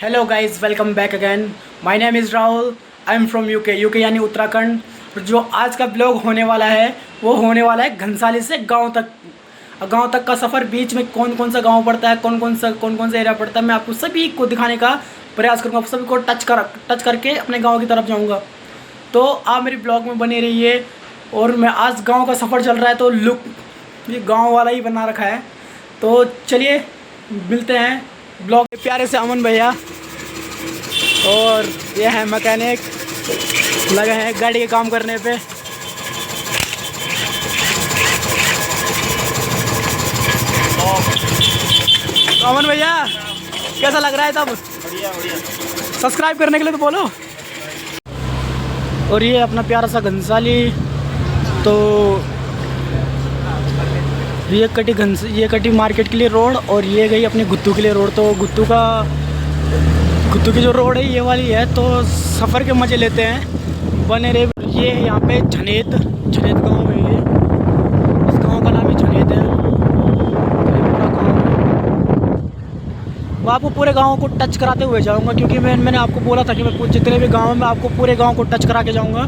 Hello guys, welcome back again. My name is Rahul. I am from UK यानी उत्तराखंड। जो आज का ब्लॉग होने वाला है वो होने वाला है घनसाली से गांव तक का सफ़र। बीच में कौन कौन सा गांव पड़ता है, कौन कौन सा एरिया पड़ता है, मैं आपको सभी को दिखाने का प्रयास करूँगा। सभी को टच करके अपने गाँव की तरफ जाऊँगा। तो आप मेरी ब्लॉग में बने रहिए। और मैं आज गाँव का सफ़र चल रहा है तो लुक ये गाँव वाला ही बना रखा है। तो चलिए मिलते हैं ब्लॉग। प्यारे से अमन भैया और ये है मैकेनिक लगे हैं गाड़ी के काम करने पे। तो अमन भैया कैसा लग रहा है तब? बढ़िया बढ़िया। सब्सक्राइब करने के लिए तो बोलो। और ये अपना प्यारा सा घनसाली। तो ये कटी मार्केट के लिए रोड और ये गई अपनी गुत्तू के लिए रोड। तो गुत्तू की जो रोड है ये वाली है। तो सफ़र के मज़े लेते हैं, बने रहे। ये यहाँ पे झनेत गांव है। ये इस गांव का नाम ही झनेत है। तो ये पूरा गाँव है। मैं आपको पूरे गांव को टच कराते हुए जाऊंगा क्योंकि मैंने आपको बोला था कि मैं जितने भी गाँव हैं मैं आपको पूरे गाँव को टच करा के जाऊँगा।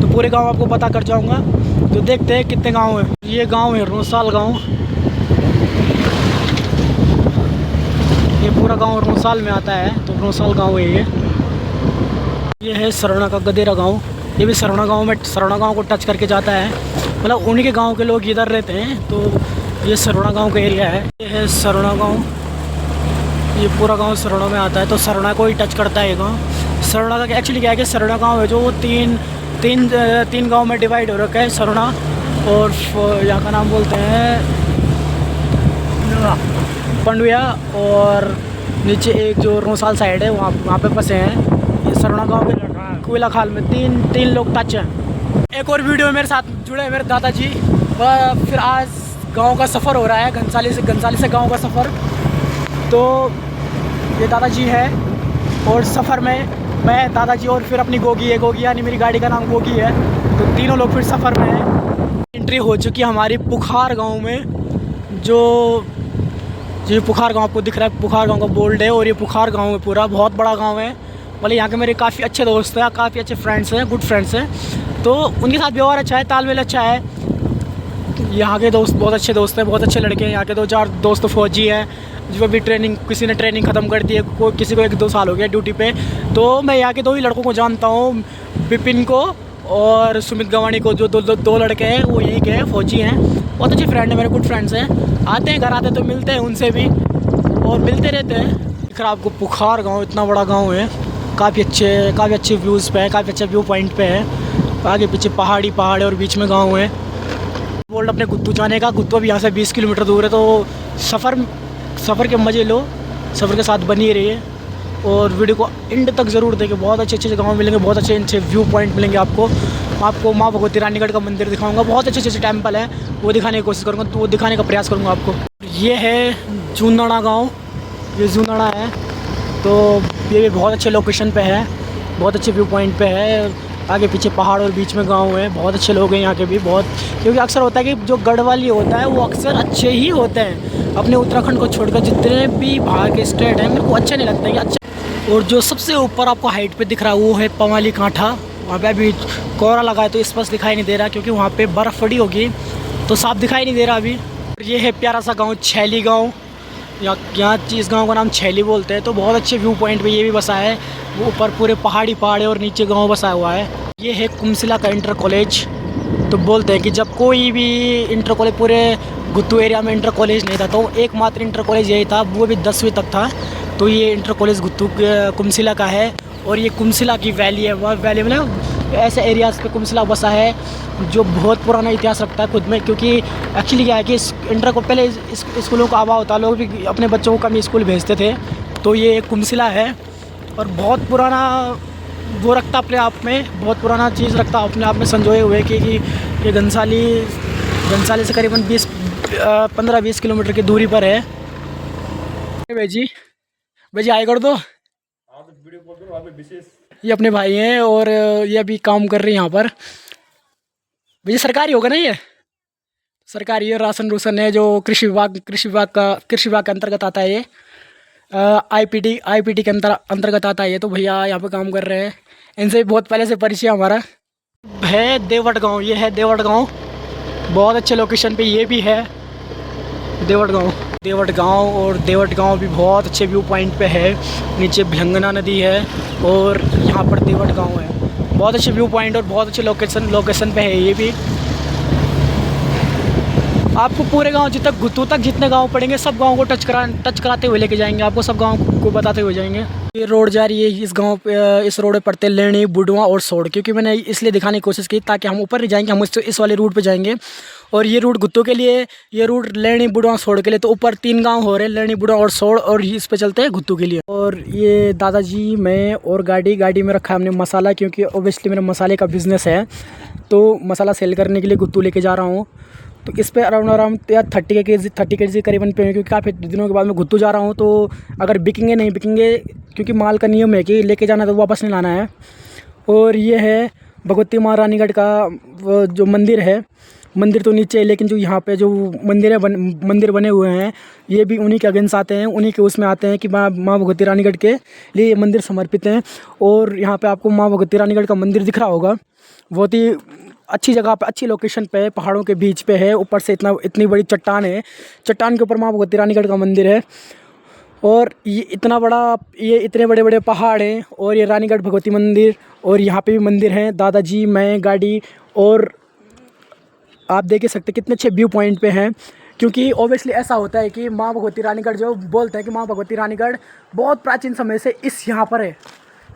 तो पूरे गाँव आपको पता कर जाऊँगा। तो देखते हैं कितने गाँव हैं। ये गाँव है रोसाल गाँव। ये पूरा गांव रोसाल में आता है। तो रोसाल गांव है ये है सरवणा का गदेरा गांव। ये भी सरवणा गांव को टच करके जाता है। मतलब उन्हीं के गांव के लोग इधर रहते हैं। तो ये सरवणा गांव का एरिया है। ये है सरवणा गांव। ये पूरा गांव सरवणा में आता है। तो सरवणा को ही टच करता है ये गाँव। सरवणा का एक्चुअली क्या है कि सरवणा गाँव है जो वो तीन गाँव में डिवाइड हो रखा है। सरवणा और यहाँ का नाम बोलते हैं पंडुया, और नीचे एक जो रोसाल साइड है वहाँ पे फंसे हैं। ये सरवणा गाँव के कोयला खाल में तीन लोग टच हैं। एक और वीडियो मेरे साथ जुड़े हैं मेरे दादाजी। फिर आज गांव का सफ़र हो रहा है घनसाली से गांव का सफ़र। तो ये दादाजी है और सफ़र में मैं, दादाजी और फिर अपनी गोगी यानी मेरी गाड़ी का नाम गोगी है। तो तीनों लोग फिर सफ़र में हैं। एंट्री हो चुकी है हमारी पुखार गाँव में। जो पुखार गांव आपको दिख रहा है, पुखार गांव का बोल्ड है। और ये पुखार गांव है पूरा, बहुत बड़ा गांव है। मतलब यहाँ के मेरे काफ़ी अच्छे दोस्त हैं, काफ़ी अच्छे फ्रेंड्स हैं, गुड फ्रेंड्स हैं। तो उनके साथ व्यवहार अच्छा है, तालमेल अच्छा है। यहाँ के दोस्त बहुत अच्छे दोस्त हैं, बहुत अच्छे लड़के हैं। यहाँ के 2-4 दोस्त फौजी हैं जो अभी किसी ने ट्रेनिंग ख़त्म कर दी है, किसी को 1-2 साल हो गया ड्यूटी पे। तो मैं यहाँ के 2 ही लड़कों को जानता हूँ, विपिन को और सुमित गवानी को। जो दो लड़के हैं वो यहीं के हैं, फौजी हैं, बहुत अच्छे फ्रेंड हैं मेरे, गुड फ्रेंड्स हैं। आते हैं घर आते तो मिलते हैं उनसे भी और मिलते रहते हैं। दिख रहा आपको पुखार गांव, इतना बड़ा गांव है। काफ़ी अच्छे व्यूज़ पे है, काफ़ी अच्छा व्यू पॉइंट पे है। आगे पीछे पहाड़ है और बीच में गांव है। बोल्ड अपने गुत्तू जाने का। गुत्तू अब यहाँ से 20 किलोमीटर दूर है। तो सफ़र के मज़े लो, सफ़र के साथ बनी रहिए और वीडियो को एंड तक ज़रूर देखें। बहुत अच्छे गाँव मिलेंगे, बहुत अच्छे व्यू पॉइंट मिलेंगे आपको माँ भगवती रानीगढ़ का मंदिर दिखाऊंगा। बहुत अच्छे टेम्पल है, वो दिखाने की कोशिश करूँगा, तो वो दिखाने का प्रयास करूँगा आपको। ये है जूंदड़ा गांव। ये जूंदड़ा है। तो ये भी बहुत अच्छे लोकेशन पे है, बहुत अच्छे व्यू पॉइंट पे है। आगे पीछे पहाड़ और बीच में गांव है। बहुत अच्छे लोग हैं यहाँ के भी, बहुत। क्योंकि अक्सर होता है कि जो गढ़वाली होता है वो अक्सर अच्छे ही होते हैं। अपने उत्तराखंड को छोड़कर जितने भी बाहर के स्टेट हैं मेरे को अच्छे नहीं लगते कि अच्छे। और जो सबसे ऊपर आपको हाइट पे दिख रहा है वो है पवाली कांठा। वहाँ पे अभी कोहरा लगा है तो स्पष्ट दिखाई नहीं दे रहा क्योंकि वहाँ पे बर्फ़ पड़ी होगी, तो साफ दिखाई नहीं दे रहा अभी। ये है प्यारा सा गांव छैली गांव। यहाँ इस गांव का नाम छैली बोलते हैं। तो बहुत अच्छे व्यू पॉइंट पे ये भी बसा है। वो ऊपर पूरे पहाड़ है और नीचे गांव बसा हुआ है। ये है कुमसिला का इंटर कॉलेज। तो बोलते हैं कि जब कोई भी इंटर कॉलेज, पूरे गुत्तू एरिया में इंटर कॉलेज नहीं था तो एकमात्र इंटर कॉलेज यही था, वो भी 10वीं तक था। तो ये इंटर कॉलेज गुत्तू कुमसिला का है। और ये कुमसिला की वैली है। वह वैली मतलब ऐसे एरियाज़ पे कुमसिला बसा है जो बहुत पुराना इतिहास रखता है खुद में। क्योंकि एक्चुअली क्या है कि इंटर को पहले स्कूलों का अभाव होता, लोग भी अपने बच्चों को कम स्कूल भेजते थे। तो ये कुमसिला है और बहुत पुराना वो रखता अपने आप में, बहुत पुराना चीज़ रखता अपने आप में संजोए हुए कि ये घनसाली से करीबन 15-20 किलोमीटर की दूरी पर है। भाई जी आए कर दो। ये अपने भाई हैं और ये अभी काम कर रहे हैं यहाँ पर। भैया सरकारी होगा ना? ये सरकारी है, राशन रूसन है जो कृषि विभाग के अंतर्गत आता है ये। आईपीटी के अंतर्गत आता है ये। तो भैया यहाँ पे काम कर रहे हैं, इनसे भी बहुत पहले से परिचय हमारा है। देवट गाँव, ये है देवट गाँव, बहुत अच्छे लोकेशन पे ये भी है देवट गाँव। और देवट गाँव भी बहुत अच्छे व्यू पॉइंट पे है, नीचे भयंगना नदी है और यहाँ पर देवट गाँव है। बहुत अच्छे व्यू पॉइंट और बहुत अच्छे लोकेशन पे है ये भी। आपको पूरे गांव गुत्तू तक जितने गांव पड़ेंगे सब गांव को टच कराते हुए लेके जाएंगे, आपको सब गांव को बताते हुए जाएंगे। ये रोड जा रही है इस रोड पे पड़ते लेणी, बुडवा और सोड़, क्योंकि मैंने इसलिए दिखाने की कोशिश की ताकि हम ऊपर नहीं जाएंगे, हम इस वाले रूट पे जाएंगे। और ये रूट गुत्तू के लिए, ये रूट लेणी, बुडवा, सोड़ के लिए। तो ऊपर 3 गाँव हो रहे हैं, लेणी, बुडवा और सोड़, और इस पे चलते हैं गुत्तू के लिए। और ये दादाजी, मैं और गाड़ी में रखा है हमने मसाला, क्योंकि ओबियसली मेरा मसाले का बिज़नेस है, तो मसाला सेल करने के लिए गुत्तू लेके जा रहा हूँ। तो इस पे अराउंड 30 के जी करीबन पे, क्योंकि काफ़ी दिनों के बाद मैं गुत्तू जा रहा हूँ। तो अगर बिकेंगे नहीं बिकेंगे, क्योंकि माल का नियम है कि लेके जाना तो वापस नहीं लाना है। और ये है भगवती माँ रानीगढ़ का जो मंदिर है, मंदिर तो नीचे है, लेकिन जो यहाँ पे जो मंदिर बने हुए हैं ये भी उन्हीं के अगेंस्ट आते हैं, उन्हीं के उसमें आते हैं कि माँ भगवती रानीगढ़ के लिए ये मंदिर समर्पित हैं। और यहाँ पे आपको माँ भगवती रानीगढ़ का मंदिर दिख रहा होगा, बहुत ही अच्छी जगह पे, अच्छी लोकेशन पे, पहाड़ों के बीच पे है। ऊपर से इतनी बड़ी चट्टान है, चट्टान के ऊपर माँ भगवती रानीगढ़ का मंदिर है। और ये इतने बड़े बड़े पहाड़ हैं, और ये रानीगढ़ भगवती मंदिर, और यहाँ पे भी मंदिर हैं। दादाजी, मैं, गाड़ी, और आप देख ही सकते कितने अच्छे व्यू पॉइंट पे हैं। क्योंकि ओबियसली ऐसा होता है कि माँ भगवती रानीगढ़, जो बोलते हैं कि माँ भगवती रानीगढ़ बहुत प्राचीन समय से इस यहाँ पर है,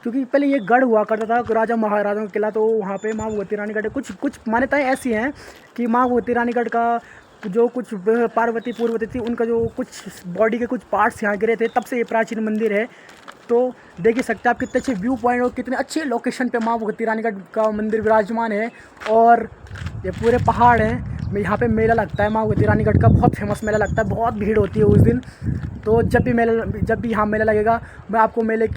क्योंकि पहले ये गढ़ हुआ करता था, राजा महाराजाओं का किला। तो वहाँ पे माँ भगवती रानीगढ़ कुछ मान्यताएं ऐसी हैं कि माँ भगवती रानीगढ़ का जो कुछ पार्वती पूर्वती थी, उनका जो कुछ बॉडी के कुछ पार्ट्स यहाँ गिरे थे, तब से ये प्राचीन मंदिर है। तो देख ही सकते हैं आप कितने अच्छे व्यू पॉइंट और कितने अच्छे लोकेशन पे माँ भगवती रानीगढ़ का मंदिर विराजमान है। और ये पूरे पहाड़ हैं। यहाँ पे मेला लगता है, माँ भगवती रानीगढ़ का बहुत फेमस मेला लगता है, बहुत भीड़ होती है उस दिन। तो जब भी यहाँ मेला लगेगा, मैं आपको मेले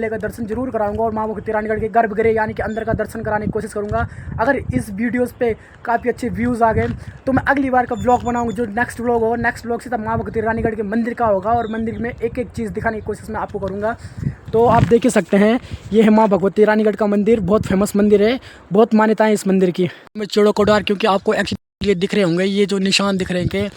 का दर्शन जरूर कराऊंगा, और माँ भगवती रानीगढ़ के गर्भगृह यानी कि अंदर का दर्शन कराने की कोशिश करूँगा। अगर इस वीडियोज़ पे काफ़ी अच्छे व्यूज़ आ गए तो मैं अगली बार का ब्लॉग बनाऊँगा, जो नेक्स्ट ब्लॉग होगा, नेक्स्ट ब्लॉग से तब माँ भगवती रानीगढ़ के मंदिर का होगा, और मंदिर में एक एक चीज़ दिखाने की कोशिश मैं आपको करूँगा। तो आप देख ही सकते हैं, ये है माँ भगवती रानीगढ़ का मंदिर, बहुत फेमस मंदिर है, बहुत मान्यताएँ इस मंदिर की। मैं चिड़ो कोडार, क्योंकि आपको ये दिख रहे होंगे, ये जो निशान दिख रहे हैं कि,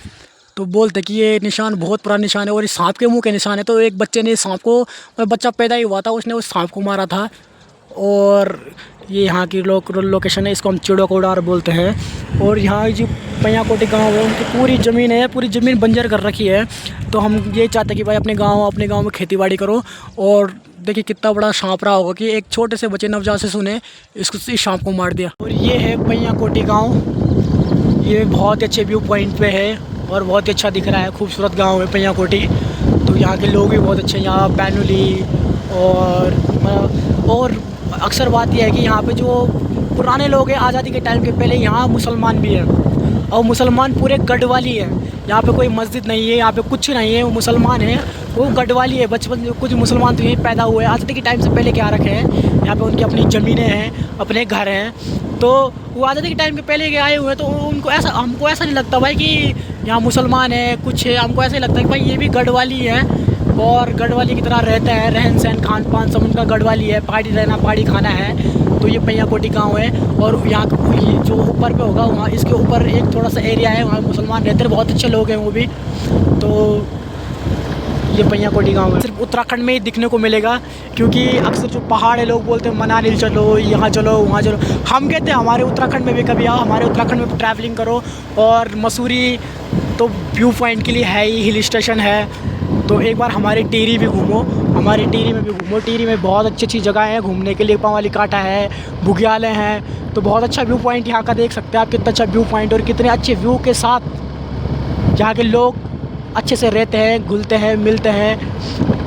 तो बोलते कि ये निशान बहुत पुराना निशान है, और इस सांप के मुंह के निशान है। तो एक बच्चे ने सांप को, बच्चा पैदा ही हुआ था, उसने उस सांप को मारा था। और ये यहाँ की लोकेशन है, इसको हम चिड़ो कोडार बोलते हैं। और यहाँ जो पैयाकोटी गांव है, उनकी पूरी ज़मीन है, पूरी ज़मीन बंजर कर रखी है। तो हम ये चाहते हैं कि भाई अपने गाँव में खेती बाड़ी करो। और देखिए कितना बड़ा सांप रहा होगा कि एक छोटे से बच्चे नवजात से सुने इस सांप को मार दिया। और ये है पैयाकोटी गाँव, ये बहुत अच्छे व्यू पॉइंट पे है और बहुत ही अच्छा दिख रहा है, खूबसूरत गांव है पैयाकोटी। तो यहाँ के लोग भी बहुत अच्छे हैं, यहाँ बैनुली। और अक्सर बात यह है कि यहाँ पे जो पुराने लोग हैं, आज़ादी के टाइम के पहले, यहाँ मुसलमान भी हैं, और मुसलमान पूरे गढ़वाली है। यहाँ पे कोई मस्जिद नहीं है, यहाँ पे कुछ नहीं है, वो मुसलमान है, वो गढ़वाली है। बचपन कुछ मुसलमान तो यहीं पैदा हुए, आज़ादी के टाइम से पहले क्या रखे हैं, यहाँ पे उनकी अपनी ज़मीनें हैं, अपने घर हैं। तो वो आज़ादी के टाइम के पहले के आए हुए हैं। तो हमको ऐसा नहीं लगता भाई कि यहाँ मुसलमान है, कुछ है। हमको ऐसा ही लगता है कि भाई ये भी गढ़वाली है, और गढ़वाली की तरह रहते हैं, रहन सहन खान पान सब उनका गढ़वाली है, पहाड़ी रहना पहाड़ी खाना है। तो ये पैयाकोटी गांव है, और यहाँ जो ऊपर पे होगा, वहाँ इसके ऊपर एक थोड़ा सा एरिया है, वहाँ मुसलमान रहते हैं, बहुत अच्छे लोग हैं वो भी। तो ये पैयाकोटी गांव है, सिर्फ उत्तराखंड में ही दिखने को मिलेगा, क्योंकि अक्सर जो पहाड़ है, लोग बोलते हैं मनाली चलो, यहाँ चलो, वहाँ चलो। हम कहते हैं हमारे उत्तराखंड में भी कभी आओ, हमारे उत्तराखंड में ट्रैवलिंग करो। और मसूरी तो व्यू पॉइंट के लिए है ही, हिल स्टेशन है। तो एक बार हमारे टिहरी भी घूमो, हमारे टिहरी में भी घूमो। टिहरी में बहुत अच्छी अच्छी जगह है घूमने के लिए, पावाली कांटा है, बुग्याल हैं। तो बहुत अच्छा व्यू पॉइंट यहाँ का देख सकते हैं आप, कितना अच्छा व्यू पॉइंट, और कितने अच्छे व्यू के साथ यहाँ के लोग अच्छे से रहते हैं, घुलते हैं, मिलते हैं।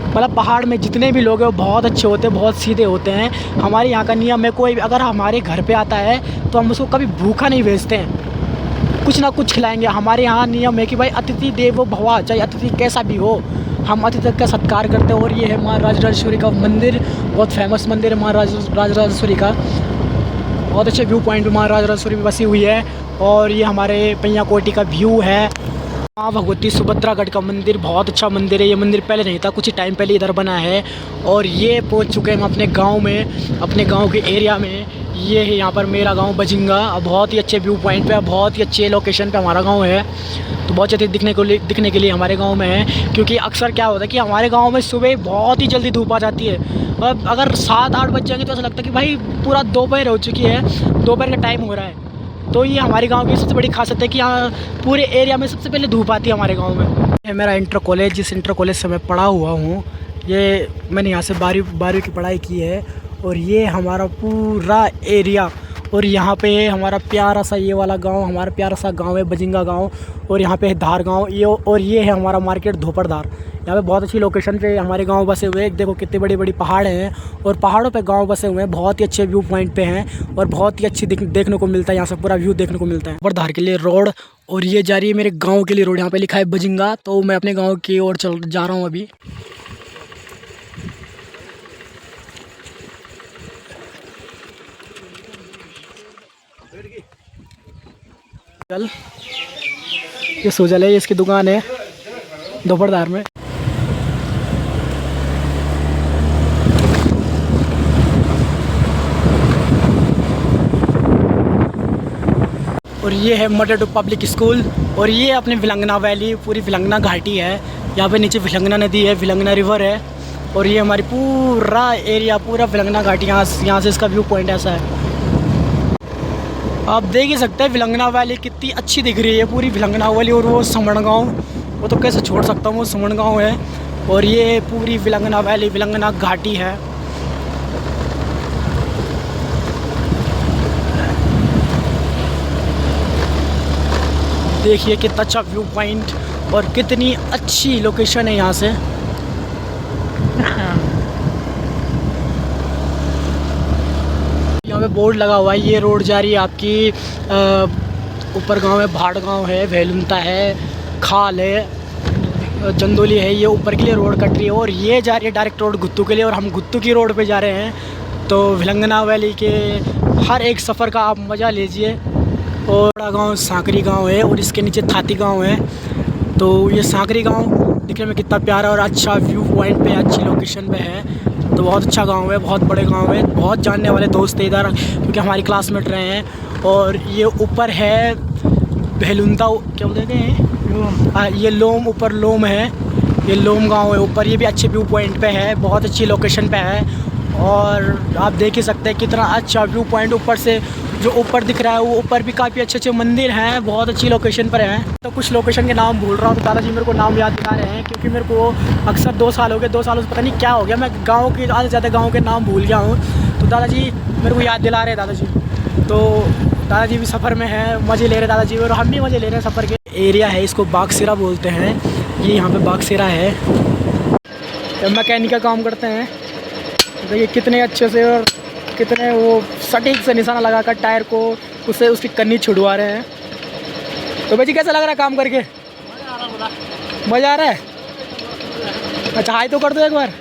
मतलब पहाड़ में जितने भी लोग हैं वो बहुत अच्छे होते हैं, बहुत सीधे होते हैं। हमारे यहाँ का नियम है, कोई अगर हमारे घर पे आता है तो हम उसको कभी भूखा नहीं भेजते हैं, कुछ ना कुछ खिलाएंगे। हमारे यहाँ नियम है कि भाई अतिथि देवो भव, चाहे अतिथि कैसा भी हो, हम अतिथि का सत्कार करते हैं। और ये है माँ राजराजेश्वरी का मंदिर, बहुत फेमस मंदिर है माँ राजराजेश्वरी का। बहुत अच्छे व्यू पॉइंट पे माँ राजराजेश्वरी भी बसी हुई है। और ये हमारे पैयाकोटी का व्यू है। माँ भगवती सुभद्रागढ़ का मंदिर बहुत अच्छा मंदिर है। ये मंदिर पहले नहीं था, कुछ ही टाइम पहले इधर बना है। और ये पहुँच चुके हैं हम अपने गांव में, अपने गांव के एरिया में। ये है यहाँ पर मेरा गांव बजिंगा। बहुत ही अच्छे व्यू पॉइंट पे, बहुत ही अच्छे लोकेशन पे हमारा गांव है। तो बहुत अच्छे दिखने के लिए हमारे गांव में है। क्योंकि अक्सर क्या होता है कि हमारे गाँव में सुबह बहुत ही जल्दी धूप आ जाती है। और अगर 7-8 बज जाएंगे तो ऐसा लगता है कि भाई पूरा दोपहर हो चुकी है, दोपहर का टाइम हो रहा है। तो ये हमारे गांव की सबसे बड़ी खासियत है कि यहाँ पूरे एरिया में सबसे पहले धूप आती है हमारे गांव में। ये मेरा इंटर कॉलेज, जिस इंटर कॉलेज से मैं पढ़ा हुआ हूँ, ये मैंने यहाँ से 12वीं की पढ़ाई की है। और ये हमारा पूरा एरिया, और यहाँ पे हमारा प्यारा सा ये वाला गांव, हमारा प्यारा सा गांव है बजिंगा गांव। और यहाँ पे है धार गांव, ये और ये है हमारा मार्केट धोपड़धार। यहाँ पे बहुत अच्छी लोकेशन पे हमारे गांव बसे हुए हैं। देखो कितने बड़ी बड़ी पहाड़ हैं, और पहाड़ों पे गांव बसे हुए हैं। बहुत ही अच्छे व्यू पॉइंट पे हैं, और बहुत ही अच्छी देखने को मिलता है। यहाँ से पूरा व्यू देखने को मिलता है। धोपड़धार के लिए रोड, और ये जा रही है मेरे गाँव के लिए रोड। यहाँ पर लिखा है बजिंगा। तो मैं अपने गाँव की ओर जा रहा हूँ अभी। चल, ये सुजल है, इसकी दुकान है धोपड़धार में। और ये है मटेटू पब्लिक स्कूल। और ये अपनी विलंगना वैली, पूरी विलंगना घाटी है। यहाँ पे नीचे विलंगना नदी है, विलंगना रिवर है। और ये हमारी पूरा एरिया, पूरा विलंगना घाटी, यहाँ से इसका व्यू पॉइंट ऐसा है। आप देख ही सकते हैं विलंगना वैली कितनी अच्छी दिख रही है, पूरी विलंगना वैली। और वो समण गाँव, वो तो कैसे छोड़ सकता हूँ, वो समण गाँव है। और ये पूरी विलंगना वैली, विलंगना घाटी है। देखिए कितना अच्छा व्यू पॉइंट, और कितनी अच्छी लोकेशन है यहाँ से। यहाँ पे बोर्ड लगा हुआ है। ये रोड जा रही है आपकी ऊपर गांव है, भाड़ गांव है, वेलुंता है, खाल है, जंदोली है। ये ऊपर के लिए रोड कट रही है। और ये जा रही है डायरेक्ट रोड गुत्तू के लिए, और हम गुत्तू की रोड पे जा रहे हैं। तो विलंगना वैली के हर एक सफ़र का आप मज़ा लीजिए। और बड़ा गाँव सांकरी गाँव है, और इसके नीचे थाती गाँव है। तो ये सांकरी गाँव दिखने में कितना प्यारा और अच्छा व्यू पॉइंट पे, अच्छी लोकेशन पे है। तो बहुत अच्छा गांव है, बहुत बड़े गांव है। बहुत जानने वाले दोस्त हैं इधर, क्योंकि हमारी क्लासमेट रहे हैं। और ये ऊपर है भेलुंता, क्या बोलते हैं, ये लोम, ऊपर लोम है, ये लोम गांव है ऊपर। ये भी अच्छे व्यू पॉइंट पे है, बहुत अच्छी लोकेशन पे है। और आप देख ही सकते हैं कितना अच्छा व्यू पॉइंट ऊपर से जो ऊपर दिख रहा है। वो ऊपर भी काफ़ी अच्छे अच्छे मंदिर हैं, बहुत अच्छी लोकेशन पर हैं। तो कुछ लोकेशन के नाम भूल रहा हूँ, तो दादाजी मेरे को नाम याद दिला रहे हैं, क्योंकि मेरे को अक्सर 2 साल हो गए, 2 सालों से पता नहीं क्या हो गया, मैं गाँव के आधे से ज़्यादा गाँव के नाम भूल गया हूँ। तो दादाजी मेरे को याद दिला रहे हैं दादाजी। तो दादाजी भी सफ़र में है, मज़े ले रहे दादाजी, और हम भी मज़े ले रहे हैं सफ़र के। एरिया है, इसको बागसिरा बोलते हैं। ये यहाँ पर बागसिरा है। मैकेनिक का काम करते हैं। देखिए कितने अच्छे से और कितने वो सटीक से निशाना लगाकर टायर को उससे उसकी कन्नी छुड़वा रहे हैं। तो भाई जी कैसा लग रहा है काम करके? मज़ा आ रहा है। अच्छा हाई तो कर दो एक बार।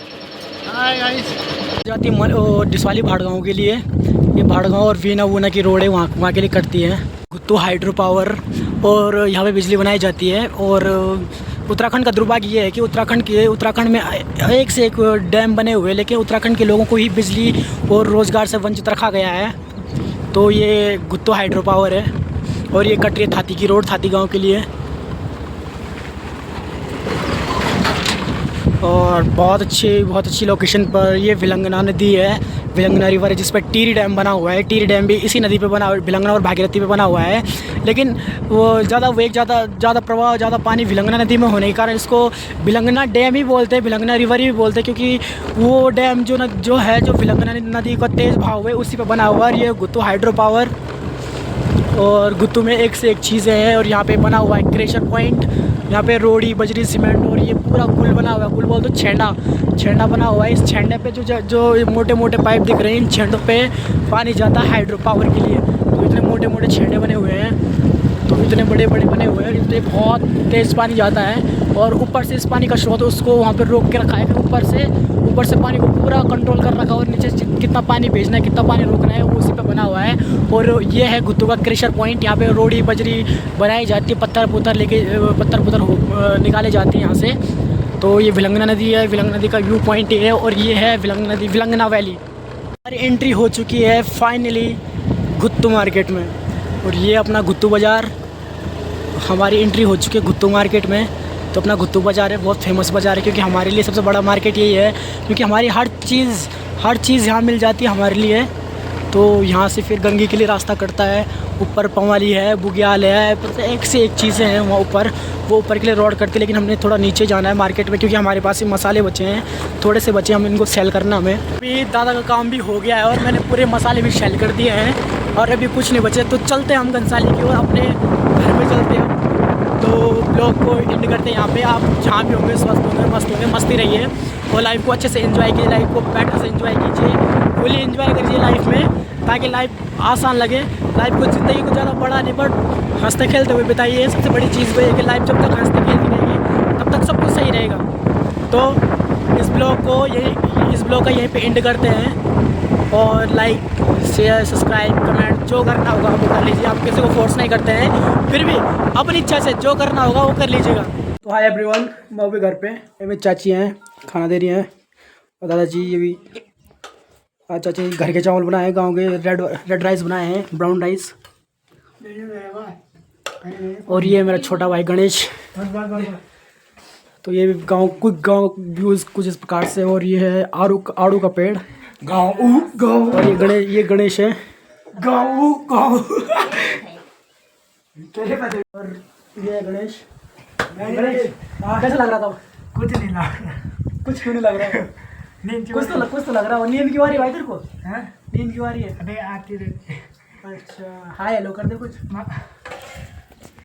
जाती डिसवाली भाड़गांव के लिए। ये भाड़गांव और वीना वूना की रोड है, वहाँ के लिए कटती है। गुत्तू हाइड्रो पावर, और यहाँ पे बिजली बनाई जाती है। और उत्तराखंड का दुर्भाग्य ये है कि उत्तराखंड में एक से एक डैम बने हुए हैं, लेकिन उत्तराखंड के लोगों को ही बिजली और रोज़गार से वंचित रखा गया है। तो ये गुत्तू हाइड्रो पावर है, और ये कट रही है थाती की रोड, थाती गांव के लिए। और बहुत अच्छी लोकेशन पर ये विलंगना नदी है, विलंगना रिवर है, जिस पर टिहरी डैम बना हुआ है। टिहरी डैम भी इसी नदी पे बना हुआ है, विलंगना और भागीरथी पे बना हुआ है। लेकिन वो ज़्यादा प्रवाह, ज़्यादा पानी विलंगना नदी में होने के कारण इसको विलंगना डैम ही बोलते हैं, विलंगना रिवर ही बोलते हैं। क्योंकि वो डैम जो विलंगना नदी का तेज़ भाव है उसी पर बना हुआ है। ये गुत्तू हाइड्रो पावर, और गुत्तू में एक से एक चीज़ें हैं। और यहाँ पे बना हुआ है क्रेशर पॉइंट, यहाँ पे रोड़ी, बजरी, सीमेंट, और ये पूरा पुल बना हुआ है। पुल बोल तो छेंडा बना हुआ है। इस छेंडे पे जो मोटे मोटे पाइप दिख रहे हैं, इन छेंडों पे पानी जाता है हाइड्रो पावर के लिए। तो इतने मोटे मोटे छेंडे बने हुए हैं, तो इतने बड़े बने हुए हैं, इसलिए बहुत तेज़ पानी जाता है। और ऊपर से इस पानी का स्रोत उसको वहाँ पर रोक के रखा है कि ऊपर से पानी को पूरा कंट्रोल कर रखा है, और नीचे कितना पानी भेजना है, कितना पानी रोकना है, वो उसी पे बना हुआ है। और ये है घुत्तू का क्रेशर पॉइंट। यहाँ पे रोड़ी बजरी बनाई जाती है, पत्थर पुत्थर निकाले जाते हैं यहाँ से। तो ये विलंगना नदी है, विलंगना नदी का व्यू पॉइंट है। और ये है विलंगना नदी, विलंगना वैली। हमारी एंट्री हो चुकी है फाइनली घुत्तू मार्केट में। और ये अपना घुत्तू बाज़ार, हमारी एंट्री हो चुकी है घुत्तू मार्केट में। तो अपना घुत्तू बाज़ार है, बहुत फेमस बाज़ार है, क्योंकि हमारे लिए सबसे बड़ा मार्केट यही है, क्योंकि हमारी हर चीज़ यहाँ मिल जाती है हमारे लिए। तो यहाँ से फिर गंगे के लिए रास्ता कटता है, ऊपर पंवाली है, बुग्याल है, एक से एक चीज़ें हैं वहाँ ऊपर। वो ऊपर के लिए रोड करती है, लेकिन हमने थोड़ा नीचे जाना है मार्केट में, क्योंकि हमारे पास ही मसाले बचे हैं, थोड़े से बचे, हम इनको सेल करना हमें। अभी दादा का काम भी हो गया है और मैंने पूरे मसाले भी सेल कर दिए हैं और अभी कुछ नहीं बचे। तो चलते हैं हम घनसाली की ओर, अपने घर में चलते हैं। तो ब्लॉग को एंड करते हैं यहाँ पे। आप जहाँ भी होंगे स्वस्थ होंगे, मस्त होंगे, मस्ती रहिए और लाइफ को अच्छे से एंजॉय कीजिए, लाइफ को बेटर से एंजॉय कीजिए, फुली एंजॉय करिए लाइफ में, ताकि लाइफ आसान लगे। लाइफ को, ज़िंदगी को ज़्यादा बड़ा नहीं, बट हंसते खेलते हुए बिताइए। सबसे बड़ी चीज़ वो है कि लाइफ जब तक हंसते खेलते रहेगी तब तक सब कुछ सही रहेगा। तो इस ब्लॉग का यहीं पे एंड करते हैं। और लाइक, शेयर, सब्सक्राइब, कमेंट जो करना होगा वो कर लीजिए। आप किसी को फोर्स नहीं करते हैं, फिर भी अपनी इच्छा से जो करना होगा वो कर लीजिएगा। तो हाय एवरीवन, मैं भी घर पे, मेरी चाची हैं खाना दे रही हैं और दादाजी ये भी। आज चाची घर के चावल बनाए, गांव के रेड राइस बनाए हैं, ब्राउन राइस। और ये मेरा छोटा भाई गणेश। तो ये भी गांव व्यूज़ कुछ इस प्रकार से। और ये है आड़ू का पेड़, गाँव। और ये गणेश है, गाँव। और ये है गणेश। कैसा लग रहा था? कुछ नहीं लग रहा। कुछ क्यों नहीं लग रहा है? कुछ तो लग रहा है। नींद की बारी भाई तेरे को? नींद की बारी है? अबे आती रहती। अच्छा, हाय हेलो कर दे कुछ।